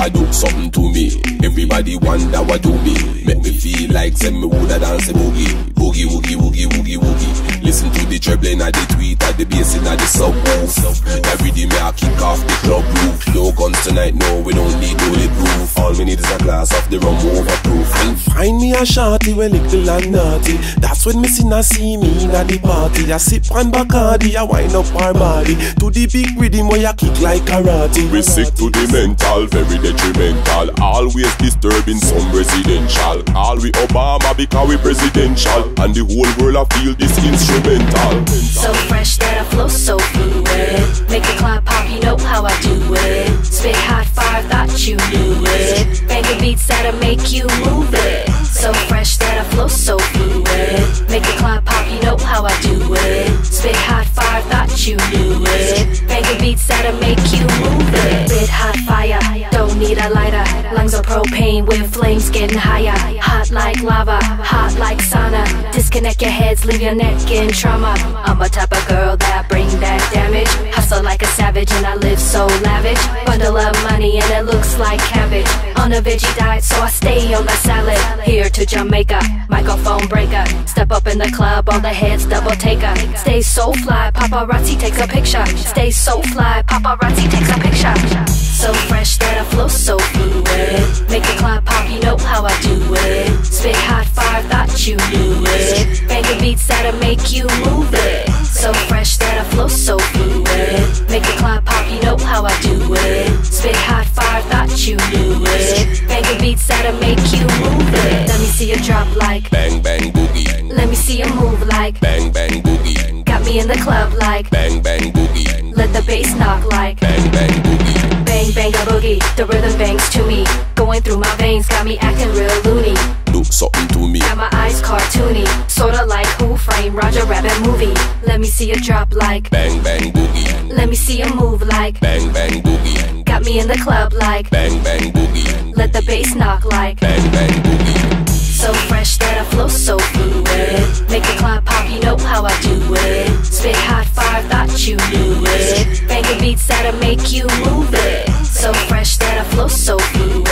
I do something to me. Everybody wonder what do me. Make me feel like send me woulda dance a boogie. Boogie, woogie, woogie, woogie, woogie. Listen to the treble and the tweet at the bass and the subwoof. Every day me I kick off the club roof. No guns tonight, no, we don't need bulletproof. All we need is a glass of the rum overproof. And find me a shorty when little and naughty. That's when me see me in the party. I sip on Bacardi, I wind up our body to the big rhythm where you kick like karate. We sick to the mental, very detrimental. Always disturbing some residential. Call we Obama because we presidential, and the whole world I feel this instrumental. So fresh that I flow so fluid. Make the club pop, you know how I do it. Spit hot fire, thought you knew it. Banging beats that'll make you move it. So fresh that I flow so fluid. Make the club pop, you know how I do it. Spit hot fire, thought you knew it. Banging beats that'll make you move it. Spit hot fire, don't need a lighter. Lungs of propane with flames getting higher. Hot like lava, hot like sauna. Disconnect your heads, leave your neck in trauma. I'm a type of girl that bring that damage. Hustle like a savage and I live so lavish. Bundle of money and it looks like cabbage. On a veggie diet so I stay on my salad. Here to Jamaica, microphone breaker. Step up in the club, all the heads double taker. Stay so fly, paparazzi takes a picture. Stay so fly, paparazzi takes a picture. So fresh that I flow so fluid. Make the club pop, you know how I do it. Spit hot fire, thought you knew it. Banging beats that'll make you move it. So fresh that I flow so fluid. Make the club pop, you know how I do it. Spit hot fire, thought you knew it. Banging beats that'll make you move it. Let me see you drop like bang bang boogie. Let me see you move like bang bang boogie. Got me in the club like bang bang boogie. Let the bass knock like bang bang boogie. Bang bang a boogie, the rhythm bangs to me. Going through my veins, got me acting real loony. Do something to me. Got my eyes cartoony, sorta like Who Framed Roger Rabbit movie. Let me see you drop like bang bang boogie. Let me see you move like bang bang boogie. Got me in the club like bang bang boogie. Let the bass knock like bang bang boogie. So fresh that I flow so fluid. Make the club pop, you know how I do it. Spit hot fire, thought you knew it. Banging beats that'll make you move it. So fresh that I flow so fluid.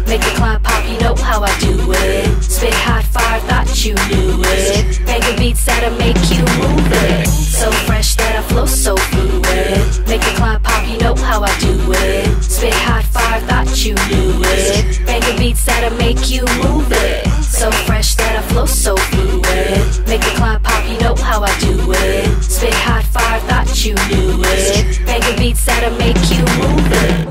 Make the club pop, you know how I do it. Spit hot fire, thought you knew it. Banging beats that'll make you move it. So fresh that I flow so fluid. Make the club pop, you know how I do it. Spit hot fire, thought you knew it. Banging beats that'll make you move it. So fresh that I flow so fluid. Make the club pop, you know how I do it. Spit hot fire, thought you knew it. Banging beats that'll make you move it.